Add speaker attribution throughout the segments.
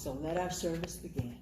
Speaker 1: So let our service begin.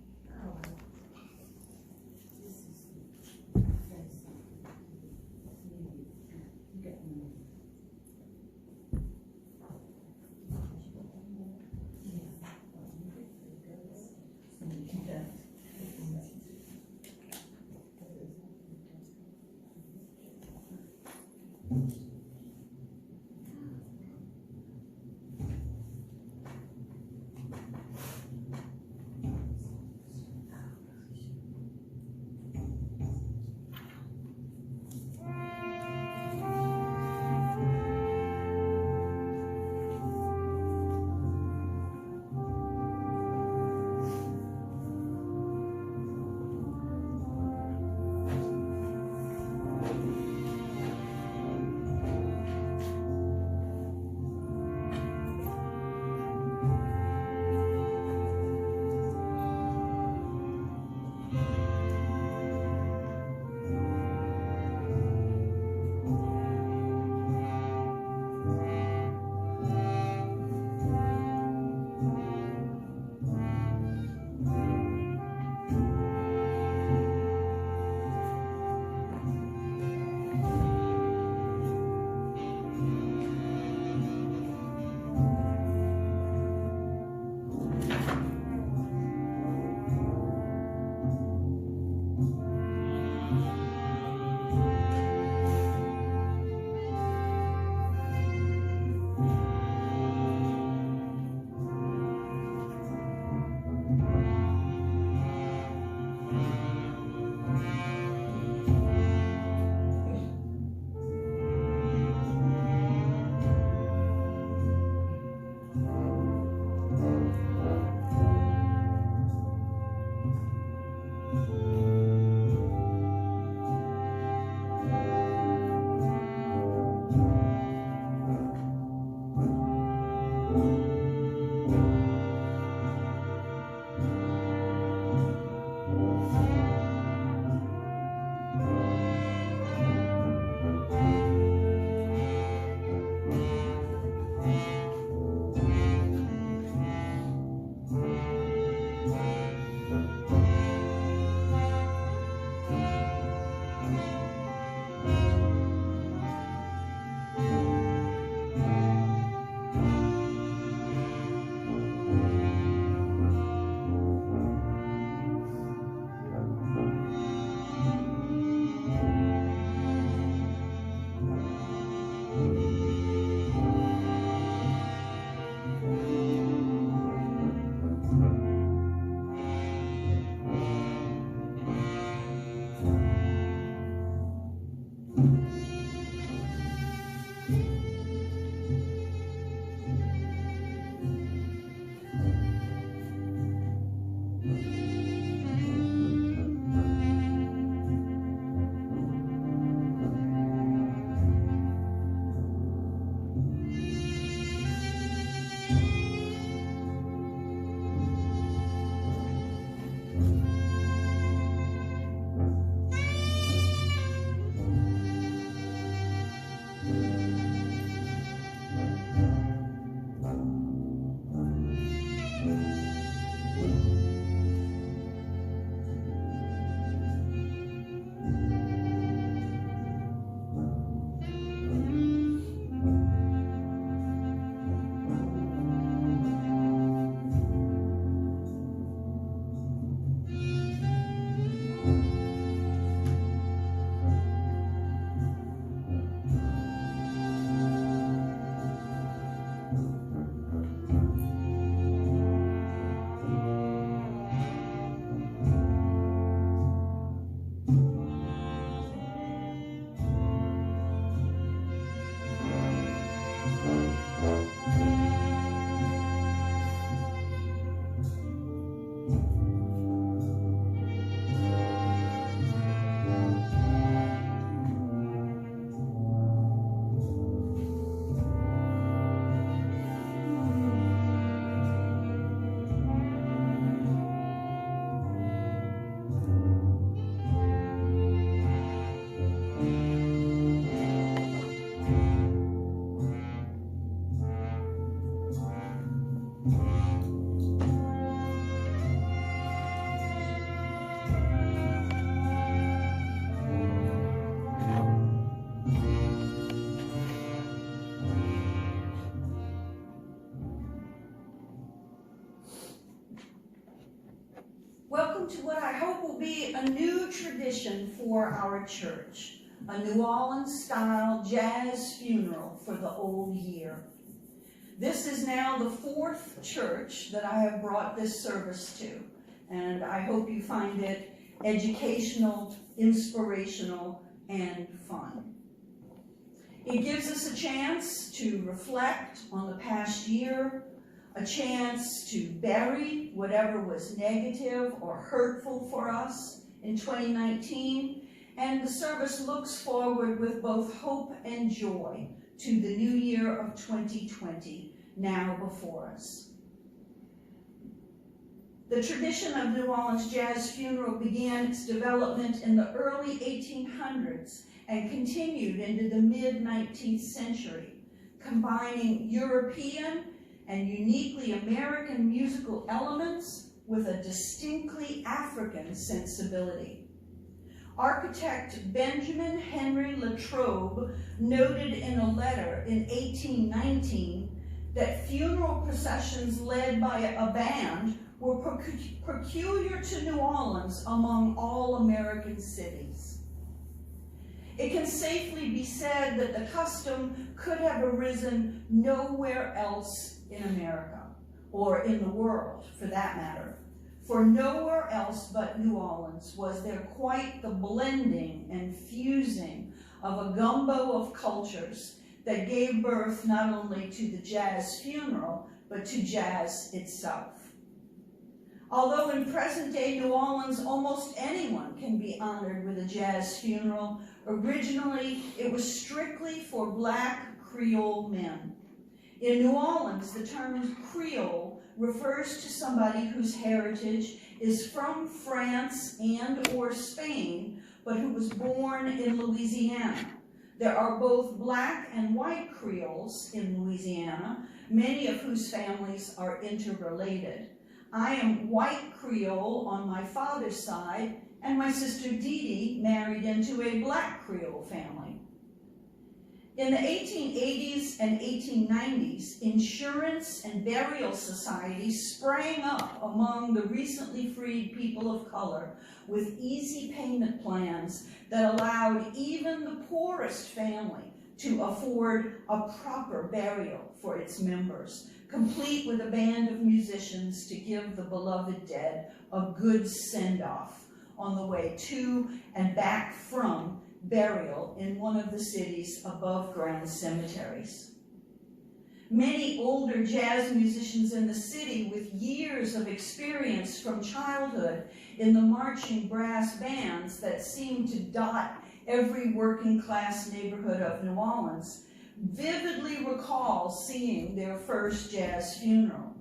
Speaker 1: to what I hope will be a new tradition for our church, a New Orleans-style jazz funeral for the old year. This is now the 4th church that I have brought this service to, and I hope you find it educational, inspirational, and fun. It gives us a chance to reflect on the past year, a chance to bury whatever was negative or hurtful for us in 2019, and the service looks forward with both hope and joy to the new year of 2020 now before us. The tradition of New Orleans jazz funeral began its development in the early 1800s and continued into the mid-19th century, combining European and uniquely American musical elements with a distinctly African sensibility. Architect Benjamin Henry Latrobe noted in a letter in 1819 that funeral processions led by a band were peculiar to New Orleans among all American cities. It can safely be said that the custom could have arisen nowhere else in America, or in the world for that matter, for nowhere else but New Orleans was there quite the blending and fusing of a gumbo of cultures that gave birth not only to the jazz funeral, but to jazz itself. Although in present-day New Orleans, almost anyone can be honored with a jazz funeral, originally it was strictly for Black Creole men. In New Orleans, the term Creole refers to somebody whose heritage is from France and or Spain, but who was born in Louisiana. There are both Black and white Creoles in Louisiana, many of whose families are interrelated. I am white Creole on my father's side, and my sister Dee Dee married into a Black Creole family. In the 1880s and 1890s, insurance and burial societies sprang up among the recently freed people of color with easy payment plans that allowed even the poorest family to afford a proper burial for its members, complete with a band of musicians to give the beloved dead a good send-off on the way to and back from burial in one of the city's above-ground cemeteries. Many older jazz musicians in the city with years of experience from childhood in the marching brass bands that seem to dot every working-class neighborhood of New Orleans vividly recall seeing their first jazz funeral.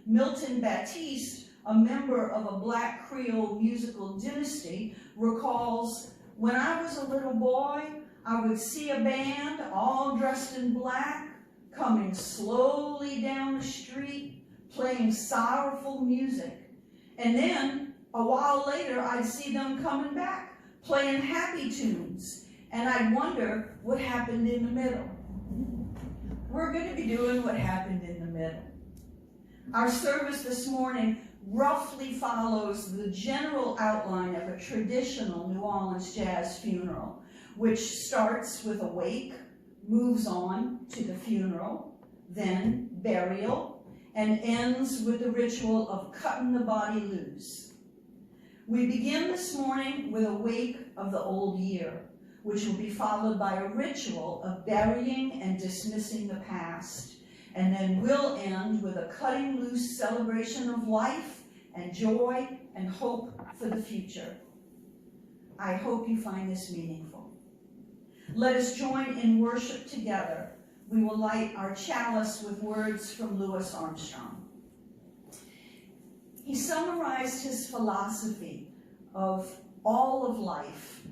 Speaker 1: Milton Baptiste, a member of a Black Creole musical dynasty, recalls, "When I was a little boy, I would see a band all dressed in black coming slowly down the street, playing sorrowful music. And then, a while later, I'd see them coming back, playing happy tunes, and I'd wonder what happened in the middle." We're going to be doing what happened in the middle. Our service this morning roughly follows the general outline of a traditional New Orleans jazz funeral, which starts with a wake, moves on to the funeral, then burial, and ends with the ritual of cutting the body loose. We begin this morning with a wake of the old year, which will be followed by a ritual of burying and dismissing the past, and then we'll end with a cutting loose celebration of life and joy and hope for the future. I hope you find this meaningful. Let us join in worship together. We will light our chalice with words from Louis Armstrong. He summarized his philosophy of all of life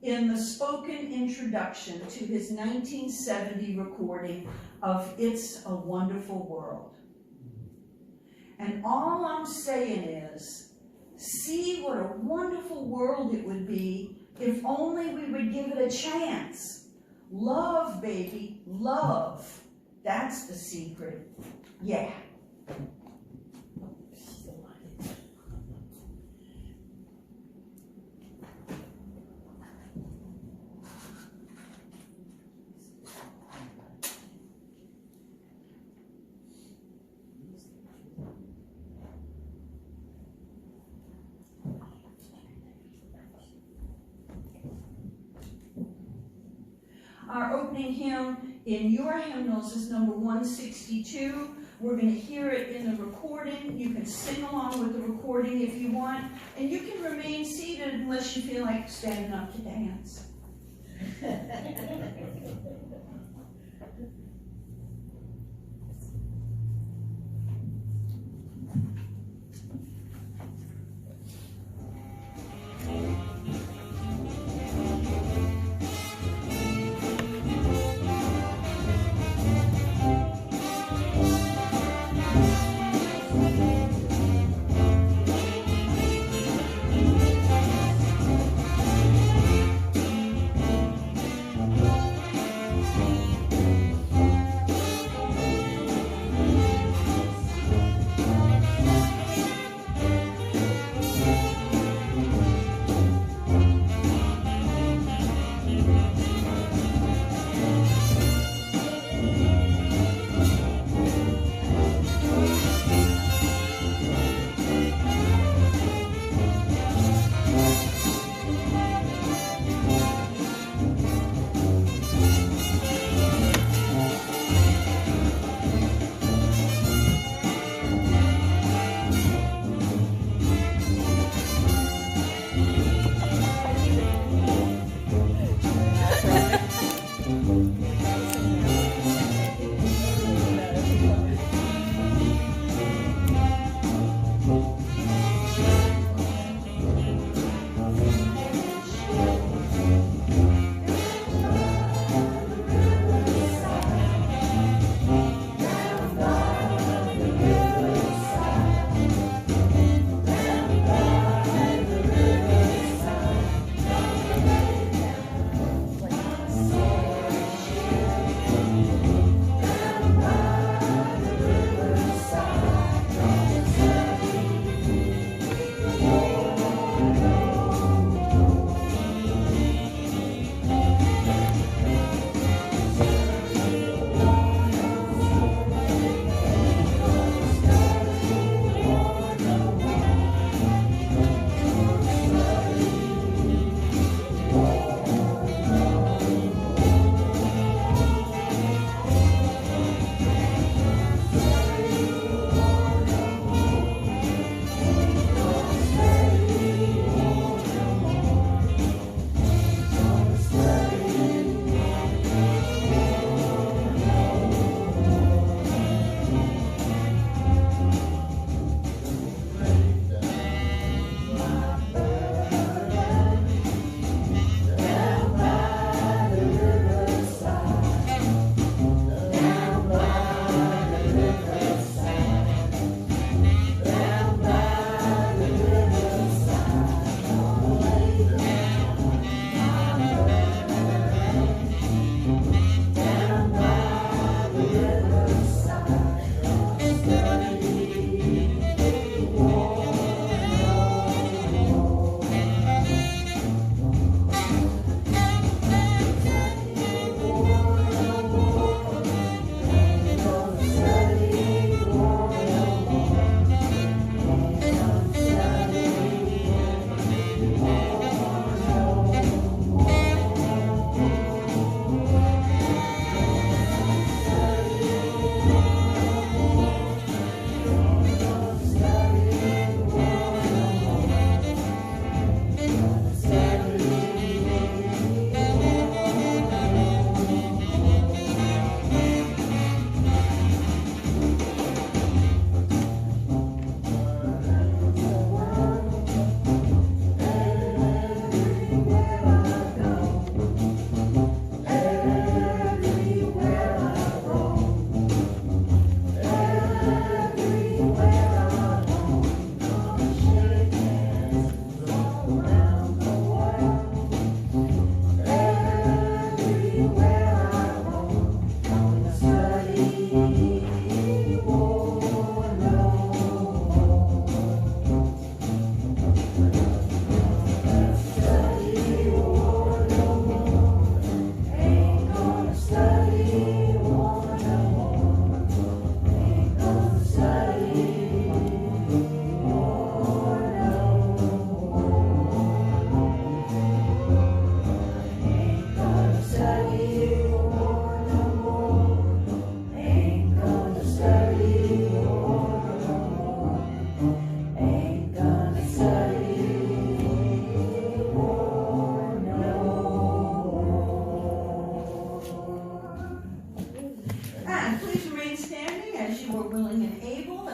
Speaker 1: in the spoken introduction to his 1970 recording of It's a Wonderful World. And all I'm saying is, see what a wonderful world it would be if only we would give it a chance. Love, baby, love. That's the secret. Yeah. Our opening hymn in your hymnals is number 162. We're going to hear it in the recording. You can sing along with the recording if you want, and you can remain seated unless you feel like standing up to dance.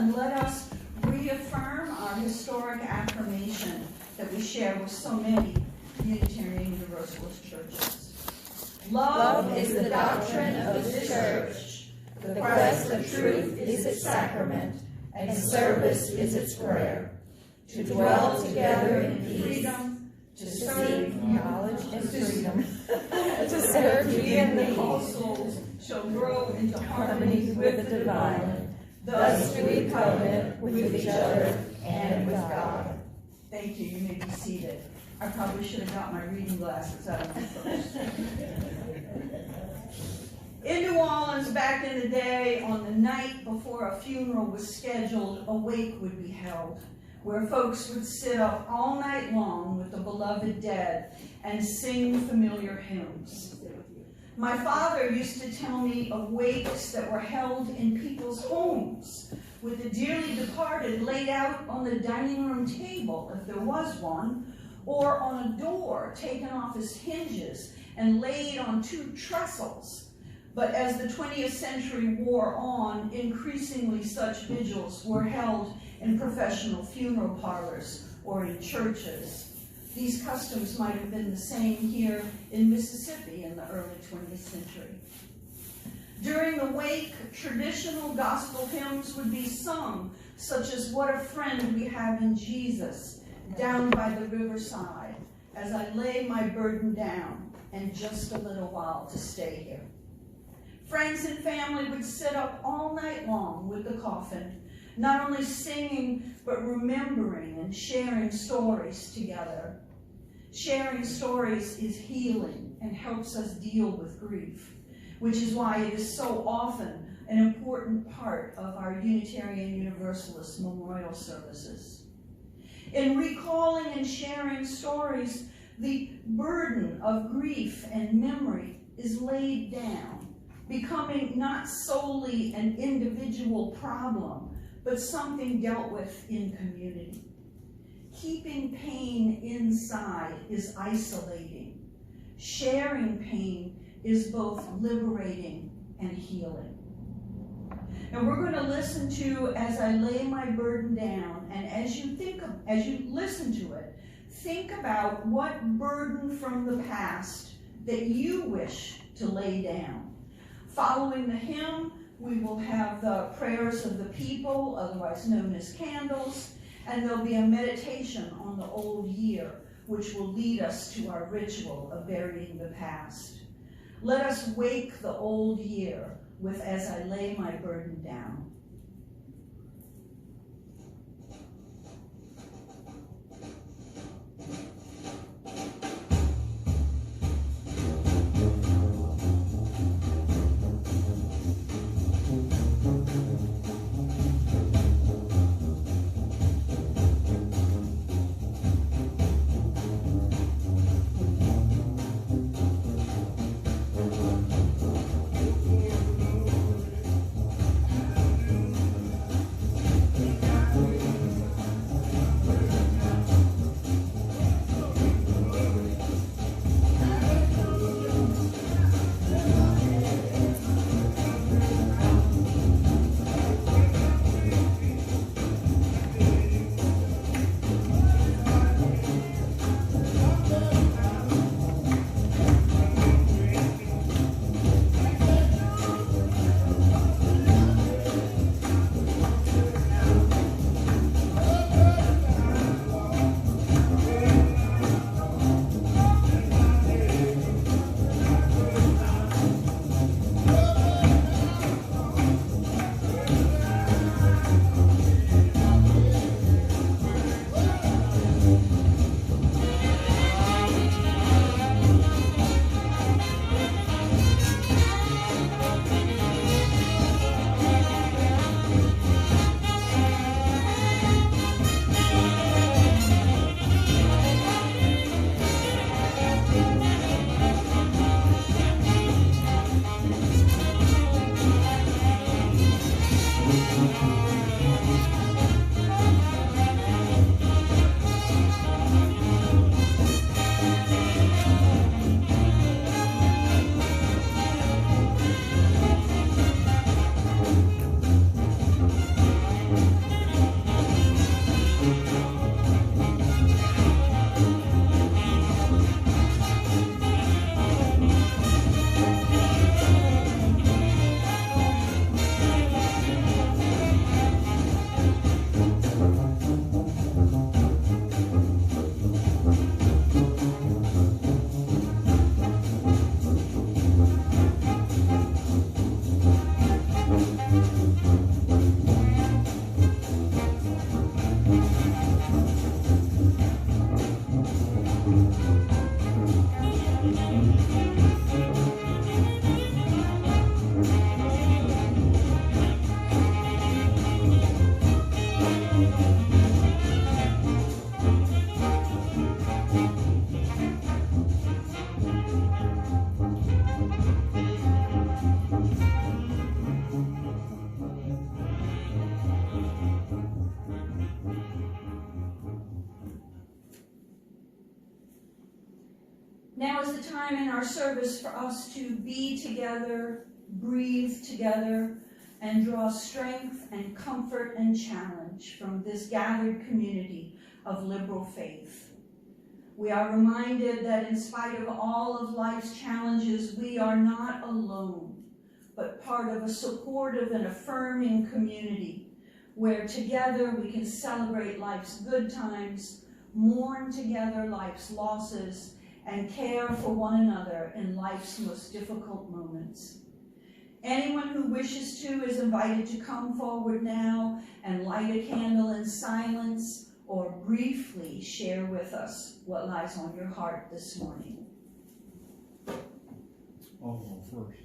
Speaker 1: and let us reaffirm our historic affirmation that we share with so many Unitarian Universalist churches. Love is the doctrine of this church. The quest of truth is its sacrament, and service is its prayer. To dwell together in peace, to seek knowledge and freedom, to serve humanity, all souls shall grow into harmony with the divine. Thus do we covenant with each other and with God. Thank you. You may be seated. I probably should have got my reading glasses out of first. In New Orleans, back in the day, on the night before a funeral was scheduled, a wake would be held, where folks would sit up all night long with the beloved dead and sing familiar hymns. My father used to tell me of wakes that were held in people's homes, with the dearly departed laid out on the dining room table, if there was one, or on a door taken off its hinges and laid on 2 trestles. But as the 20th century wore on, increasingly such vigils were held in professional funeral parlors or in churches. These customs might have been the same here in Mississippi in the early 20th century. During the wake, traditional gospel hymns would be sung, such as "What a Friend We Have in Jesus," "Down by the Riverside," "As I Lay My Burden Down," and "Just a Little While to Stay Here." Friends and family would sit up all night long with the coffin, not only singing, but remembering and sharing stories together. Sharing stories is healing and helps us deal with grief, which is why it is so often an important part of our Unitarian Universalist memorial services. In recalling and sharing stories, the burden of grief and memory is laid down, becoming not solely an individual problem, but something dealt with in community. Keeping pain inside is isolating. Sharing pain is both liberating and healing. And we're going to listen to "As I Lay My Burden Down," and as you listen to it, think about what burden from the past that you wish to lay down. Following the hymn, we will have the prayers of the people, otherwise known as candles, and there'll be a meditation on the old year, which will lead us to our ritual of burying the past. Let us wake the old year with "As I Lay My Burden Down." a time in our service for us to be together, breathe together, and draw strength and comfort and challenge from this gathered community of liberal faith. We are reminded that in spite of all of life's challenges, we are not alone, but part of a supportive and affirming community where together we can celebrate life's good times, mourn together life's losses, and care for one another in life's most difficult moments. Anyone who wishes to is invited to come forward now and light a candle in silence or briefly share with us what lies on your heart this morning.
Speaker 2: I'll go first.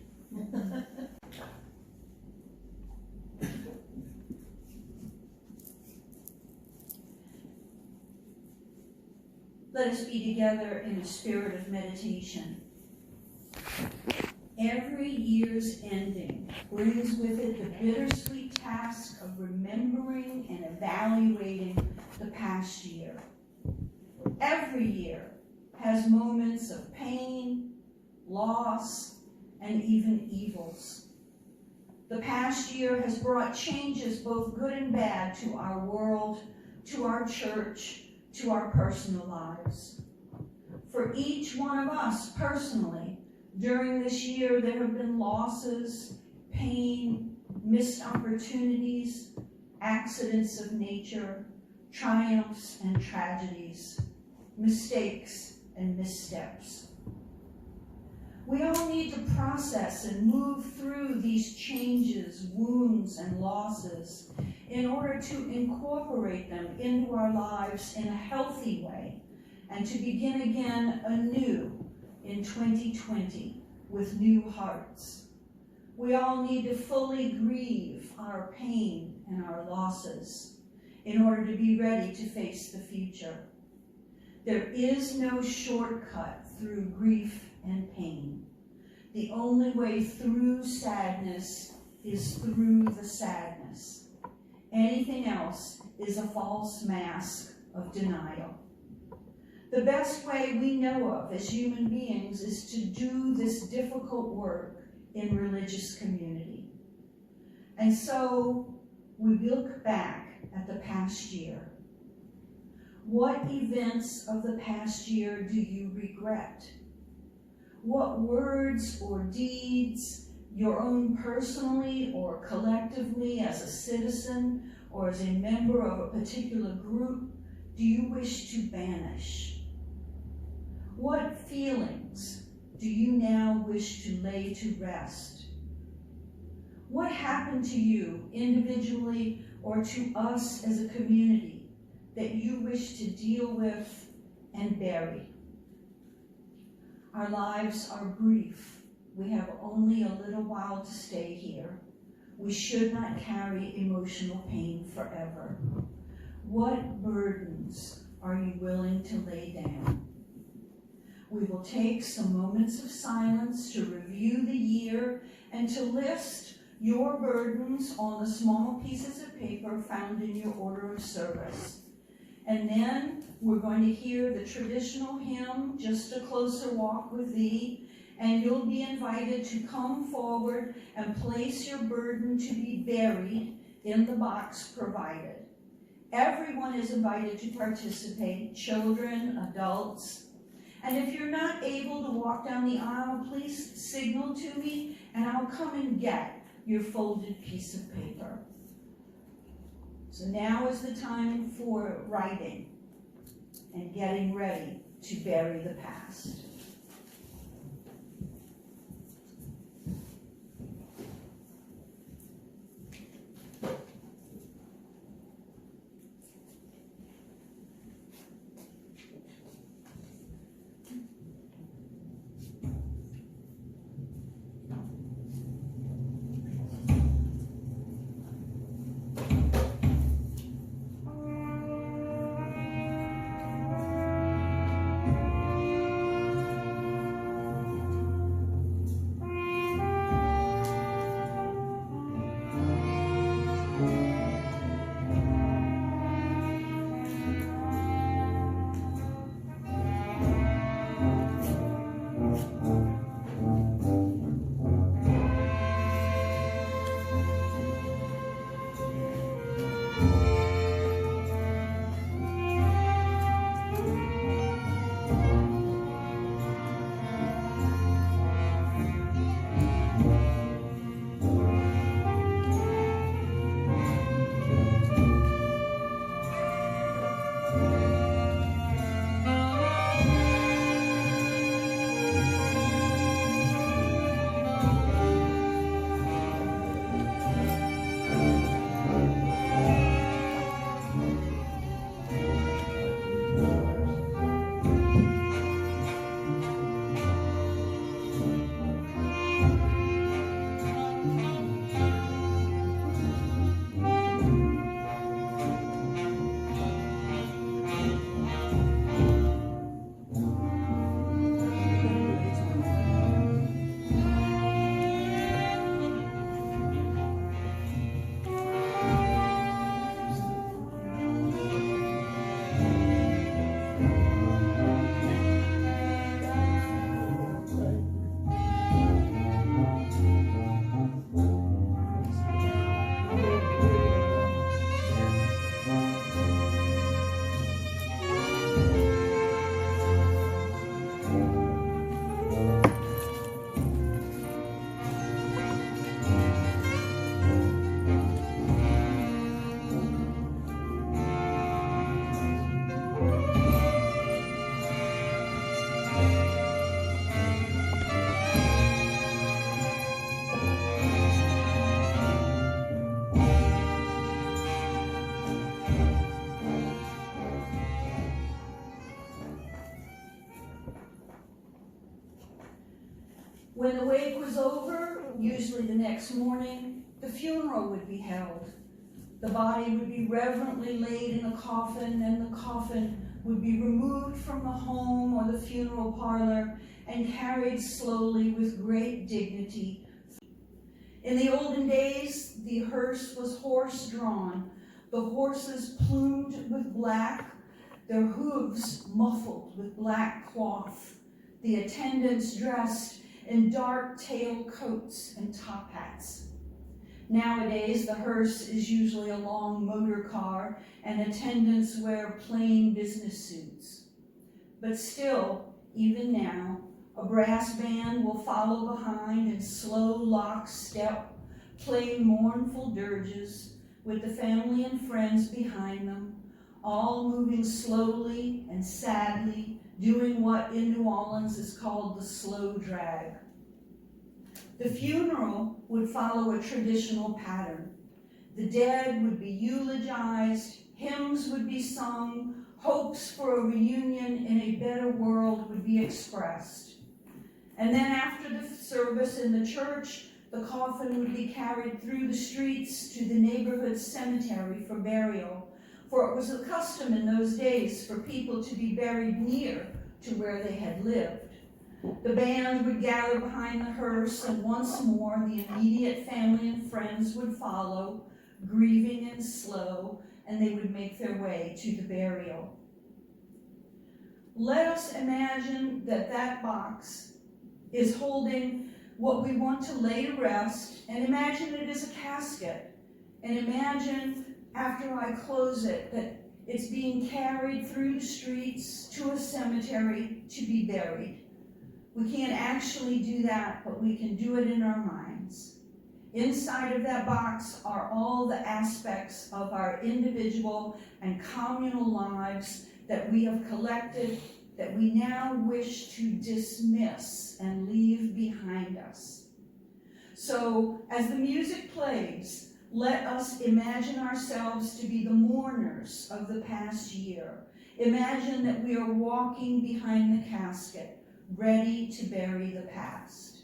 Speaker 1: Let us be together in a spirit of meditation. Every year's ending brings with it the bittersweet task of remembering and evaluating the past year. Every year has moments of pain, loss, and even evils. The past year has brought changes both good and bad to our world, to our church, to our personal lives. For each one of us personally, during this year, there have been losses, pain, missed opportunities, accidents of nature, triumphs and tragedies, mistakes and missteps. We all need to process and move through these changes, wounds, and losses in order to incorporate them into our lives in a healthy way and to begin again anew in 2020 with new hearts. We all need to fully grieve our pain and our losses in order to be ready to face the future. There is no shortcut through grief and pain. The only way through sadness is through the sadness. Anything else is a false mask of denial. The best way we know of as human beings is to do this difficult work in religious community. And so we look back at the past year. What events of the past year do you regret? What words or deeds, your own personally or collectively as a citizen or as a member of a particular group, do you wish to banish? What feelings do you now wish to lay to rest? What happened to you individually or to us as a community that you wish to deal with and bury? Our lives are brief. We have only a little while to stay here. We should not carry emotional pain forever. What burdens are you willing to lay down? We will take some moments of silence to review the year and to list your burdens on the small pieces of paper found in your order of service. And then we're going to hear the traditional hymn, Just a Closer Walk with Thee, and you'll be invited to come forward and place your burden to be buried in the box provided. Everyone is invited to participate, children, adults. And if you're not able to walk down the aisle, please signal to me and I'll come and get your folded piece of paper. So now is the time for writing and getting ready to bury the past. When the wake was over, usually the next morning, the funeral would be held. The body would be reverently laid in a coffin, and the coffin would be removed from the home or the funeral parlor and carried slowly with great dignity. In the olden days, the hearse was horse-drawn, the horses plumed with black, their hooves muffled with black cloth, the attendants dressed in dark tail coats and top hats. Nowadays, the hearse is usually a long motor car, and attendants wear plain business suits. But still, even now, a brass band will follow behind in slow lockstep, playing mournful dirges, with the family and friends behind them, all moving slowly and sadly, doing what in New Orleans is called the slow drag. The funeral would follow a traditional pattern. The dead would be eulogized, hymns would be sung, hopes for a reunion in a better world would be expressed. And then after the service in the church, the coffin would be carried through the streets to the neighborhood cemetery for burial, for it was a custom in those days for people to be buried near to where they had lived. The band would gather behind the hearse, and once more the immediate family and friends would follow, grieving and slow, and they would make their way to the burial. Let us imagine that that box is holding what we want to lay to rest, and imagine it as a casket, and imagine after I close it that it's being carried through the streets to a cemetery to be buried. We can't actually do that, but we can do it in our minds. Inside of that box are all the aspects of our individual and communal lives that we have collected, that we now wish to dismiss and leave behind us. So, as the music plays, let us imagine ourselves to be the mourners of the past year. Imagine that we are walking behind the casket, ready to bury the past.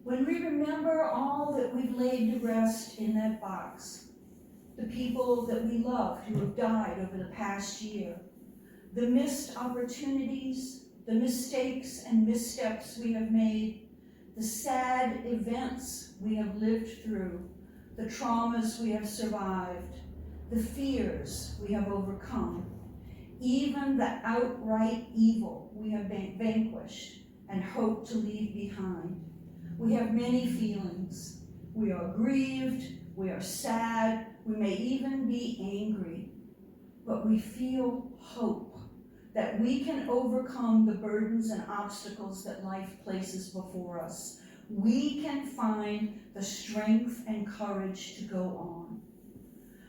Speaker 1: When we remember all that we've laid to rest in that box, the people that we loved who have died over the past year, the missed opportunities, the mistakes and missteps we have made, the sad events we have lived through, the traumas we have survived, the fears we have overcome, even the outright evil we have vanquished and hope to leave behind. We have many feelings. We are grieved, we are sad, we may even be angry, but we feel hope that we can overcome the burdens and obstacles that life places before us. we can find the strength and courage to go on.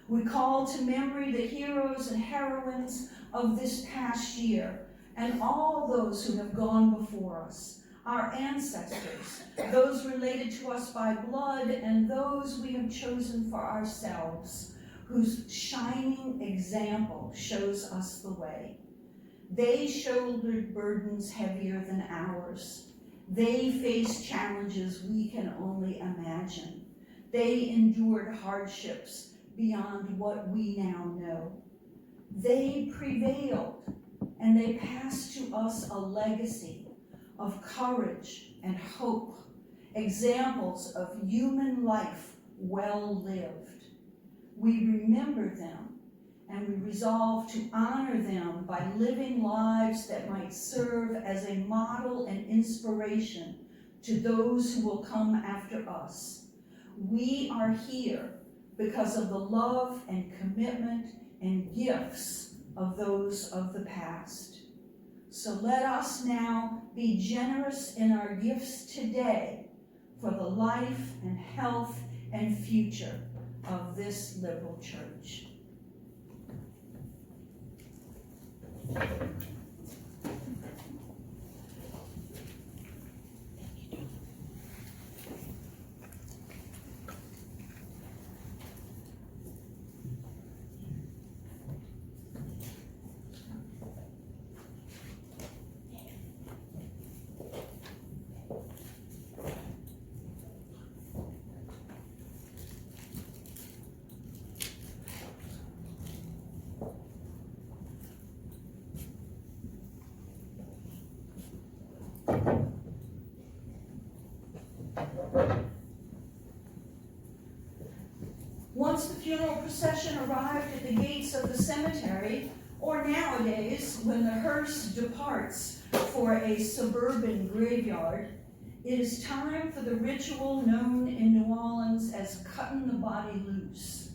Speaker 1: We call to memory the heroes and heroines of this past year and all those who have gone before us, our ancestors, those related to us by blood and those we have chosen for ourselves, whose shining example shows us the way. They shouldered burdens heavier than ours. They faced challenges we can only imagine. They endured hardships beyond what we now know. They prevailed, and they passed to us a legacy of courage and hope, examples of human life well lived. We remember them, and we resolve to honor them by living lives that might serve as a model and inspiration to those who will come after us. We are here because of the love and commitment and gifts of those of the past. So let us now be generous in our gifts today for the life and health and future of this liberal church. Once the funeral procession arrived at the gates of the cemetery, or nowadays when the hearse departs for a suburban graveyard, it is time for the ritual known in New Orleans as cutting the body loose.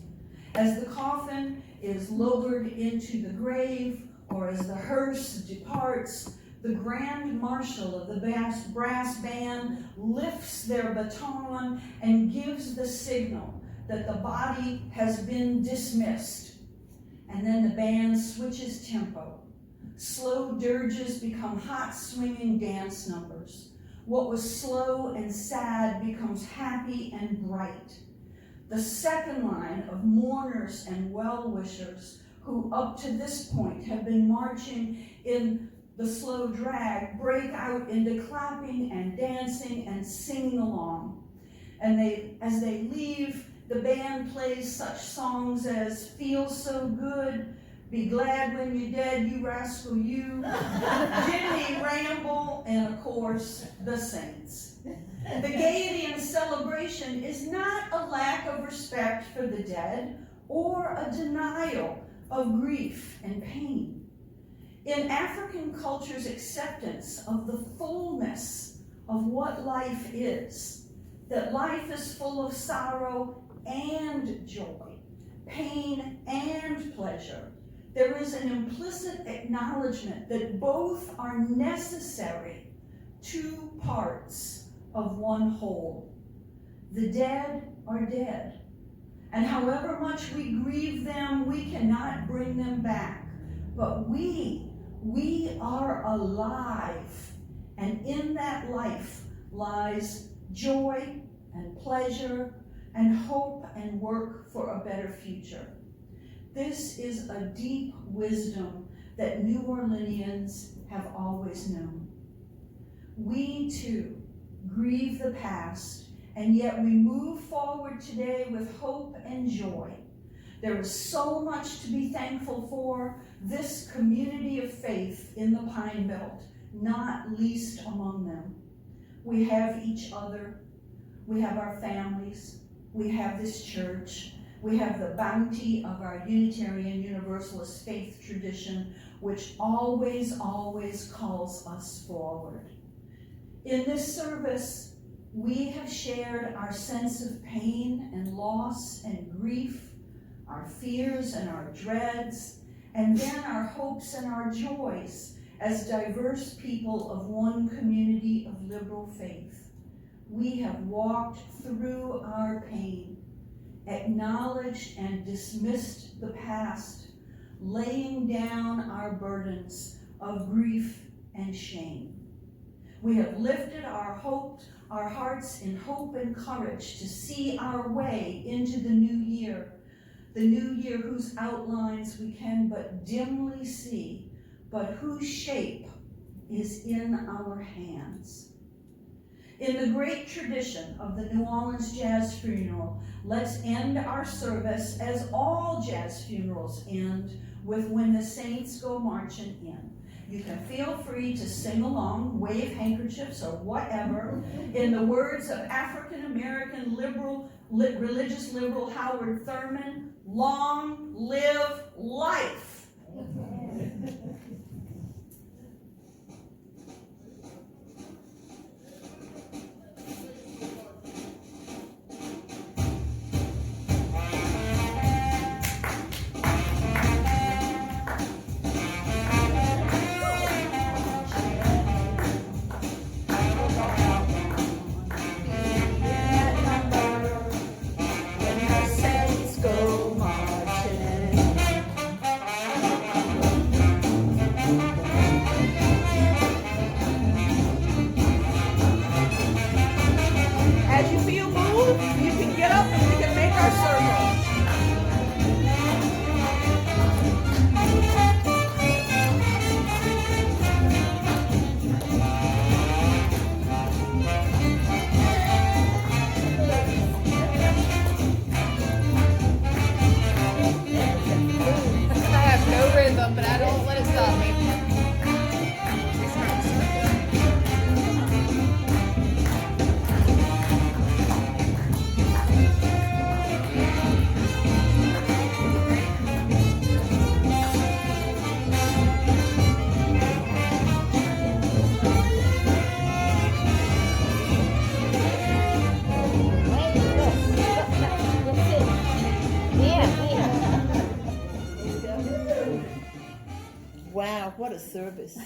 Speaker 1: As the coffin is lowered into the grave, or as the hearse departs, the grand marshal of the brass band lifts their baton and gives the signal that the body has been dismissed. And then the band switches tempo. Slow dirges become hot swinging dance numbers. What was slow and sad becomes happy and bright. The second line of mourners and well-wishers who up to this point have been marching in the slow drag break out into clapping and dancing and singing along. And as they leave, the band plays such songs as Feel So Good, Be Glad When You're Dead, You Rascal You, Jimmy Ramble, and of course, the Saints. The gaiety and celebration is not a lack of respect for the dead or a denial of grief and pain. In African culture's acceptance of the fullness of what life is, that life is full of sorrow and joy, pain and pleasure, there is an implicit acknowledgement that both are necessary, two parts of one whole. The dead are dead, and however much we grieve them, we cannot bring them back. But we are alive, and in that life lies joy and pleasure and hope and work for a better future. This is a deep wisdom that New Orleanians have always known. We too grieve the past, and yet we move forward today with hope and joy. There is so much to be thankful for, this community of faith in the Pine Belt, not least among them. We have each other, we have our families, we have this church, we have the bounty of our Unitarian Universalist faith tradition, which always, always calls us forward. In this service, we have shared our sense of pain and loss and grief, our fears and our dreads, and then our hopes and our joys as diverse people of one community of liberal faith. we have walked through our pain, acknowledged and dismissed the past, laying down our burdens of grief and shame. We have lifted our hearts in hope and courage to see our way into the new year whose outlines we can but dimly see, but whose shape is in our hands. In the great tradition of the New Orleans Jazz Funeral, let's end our service as all jazz funerals end, with When the Saints Go Marching In. You can feel free to sing along, wave handkerchiefs or whatever, in the words of African-American religious liberal Howard Thurman, long live life.
Speaker 2: But I don't let it stop me.
Speaker 3: Wow, what a service.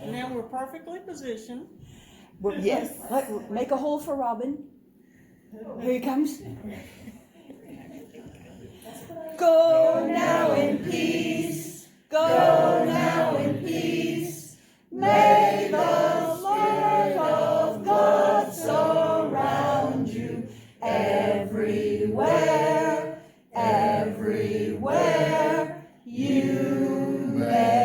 Speaker 4: Now we're perfectly positioned.
Speaker 3: Well, yes.
Speaker 5: Make a hole for Robin. Here he comes. Go now in peace. Go now in peace. May the love of God surround you everywhere, everywhere you may.